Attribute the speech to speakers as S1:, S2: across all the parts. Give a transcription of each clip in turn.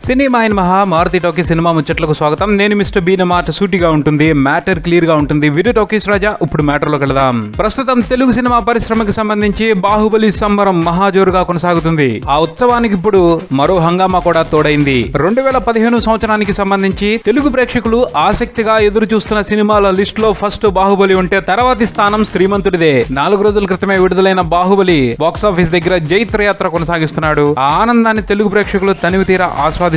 S1: Cinema అయిన మహా Maruti talkies cinema ముచ్చట్లకు స్వాగతం. నేను మిస్టర్ బీన్. మాట సూటిగా ఉంటుంది, మ్యాటర్ క్లియర్ గా ఉంటుంది. వీడియో టాకీస్ రాజా. ఇప్పుడు మ్యాటర్ లోకి వెళదాం. ప్రస్తుతం తెలుగు సినిమా పరిశ్రమకు సంబంధించి బాహుబలి సంబరం మహాజోరుగా కొనసాగుతుంది. ఆ ఉత్సవానికి ఇప్పుడు మరో హంగామా కూడా తోడైంది. 2015 సంవత్సరానికి సంబంధించి తెలుగు ప్రేక్షకులు ఆసక్తిగా ఎదురు చూస్తున్న సినిమాల లిస్ట్ లో ఫస్ట్ బాహుబలి ఉంటే తర్వాతి స్థానం శ్రీమంతుడిదే. 4 రోజుల క్రితమే విడుదలైన బాహుబలి బాక్సాఫీస్ దగ్గర జైత్రయాత్ర కొనసాగిస్తున్నాడు. ఆ ఆనందాన్ని తెలుగు ప్రేక్షకులు తనివి తీరా ఆస్వాదిస్తున్నారు.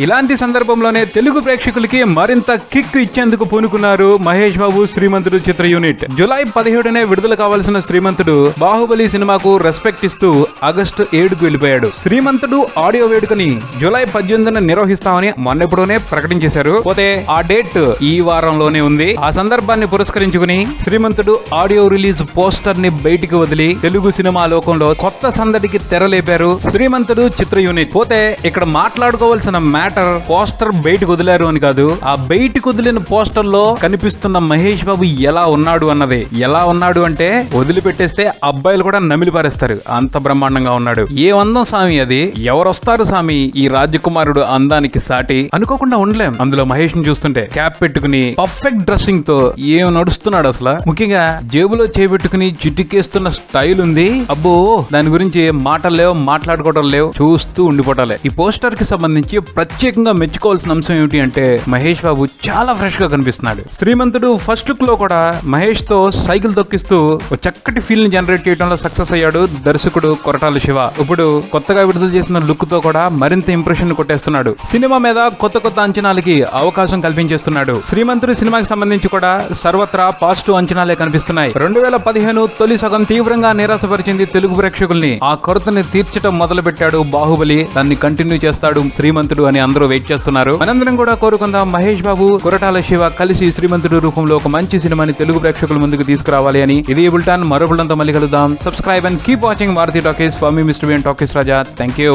S1: ఇలాంటి సందర్భంలోనే తెలుగు ప్రేక్షకులకి మరింత కిక్ ఇచ్చేందుకు పూనుకున్నారు మహేష్ బాబు శ్రీమంతుడు చిత్ర యూనిట్. జూలై 17నే విడుదల కావాల్సిన శ్రీమంతుడు బాహుబలి సినిమాకు రెస్పెక్ట్ ఇస్తూ ఆగస్టు 7కు వెళ్లిపోయాడు. శ్రీమంతుడు ఆడియో వేడుకని జూలై 18న నిర్వహిస్తామని మొన్నెప్పుడోనే ప్రకటించేశారు. పోతే ఆ డేట్ ఈ వారంలోనే ఉంది. ఆ సందర్భాన్ని పురస్కరించుకుని శ్రీమంతుడు ఆడియో రిలీజ్ పోస్టర్ ని బయటికి వదిలి తెలుగు సినిమా లోకంలో కొత్త సందడికి తెరలేపారు శ్రీమంతుడు చిత్ర యూనిట్. పోతే ఇక్కడ మాట్లాడుకోవాల్సిన మ్యాటర్ పోస్టర్ బయటకు వదిలారు అని కాదు, ఆ బయటకు వదిలిన పోస్టర్ లో కనిపిస్తున్న మహేష్ బాబు ఎలా ఉన్నాడు అన్నది. ఎలా ఉన్నాడు అంటే వదిలిపెట్టేస్తే అబ్బాయిలు కూడా నమిలి పారేస్తారు, అంత బ్రహ్మాండంగా ఉన్నాడు. ఏ అందం సామి అది, ఎవరొస్తారు సామి ఈ రాజకుమారుడు అందానికి సాటి అనుకోకుండా ఉండలేం. అందులో మహేష్ ని చూస్తుంటే క్యాప్ పెట్టుకుని పర్ఫెక్ట్ డ్రెస్సింగ్ తో ఏం నడుస్తున్నాడు అసలు. ముఖ్యంగా జేబులో చేపెట్టుకుని చిటికేస్తున్న స్టైల్ ఉంది. అబ్బో, దాని గురించి మాటలు లేవు, మాట్లాడుకోవడం లేవు, చూస్తూ ఉండిపోవటాలే. ఈ పోస్టర్ కి సంబంధించి ప్రత్యేకంగా మెచ్చుకోవాల్సిన అంశం ఏమిటి అంటే మహేష్ బాబు చాలా ఫ్రెష్ గా కనిపిస్తున్నాడు. శ్రీమంతుడు ఫస్ట్ లుక్ లో కూడా మహేష్ తో సైకిల్ తొక్కిస్తూ ఒక చక్కటి ఫీల్ ని జనరేట్ చేయడంలో సక్సెస్ అయ్యాడు దర్శకుడు కొరటాల శివ. ఇప్పుడు కొత్తగా విడుదల చేసిన లుక్ తో కూడా మరింత ఇంప్రెషన్ కొట్టేస్తున్నాడు. సినిమా మీద కొత్త కొత్త అంచనాలకి అవకాశం కల్పించేస్తున్నాడు. శ్రీమంతుడు సినిమాకి సంబంధించి కూడా సర్వత్రా పాజిటివ్ అంచనాలే కనిపిస్తున్నాయి. 2015 తొలి సగం తీవ్రంగా నిరాశపరిచింది తెలుగు ప్రేక్షకుల్ని. ఆ కొరతని తీర్చడం మొదలు పెట్టాడు బాహుబలి. దాన్ని కంటిన్యూ చేస్తాడు శ్రీమంతుడు అని అందరూ వెయిట్ చేస్తున్నారు. మనందరం కూడా కోరుకుందాం మహేష్ బాబు కొరటాల శివ కలిసి శ్రీమంతుడు రూపంలో ఒక మంచి సినిమాని తెలుగు ప్రేక్షకుల ముందుకు తీసుకురావాలి అని. ఇది బుల్టాన్, మరో బుల్టన్తో మళ్ళీ కలుద్దాం. Subscribe and keep watching Maruti Talkies. For me Mr Bean Talkies Raja. Thank you.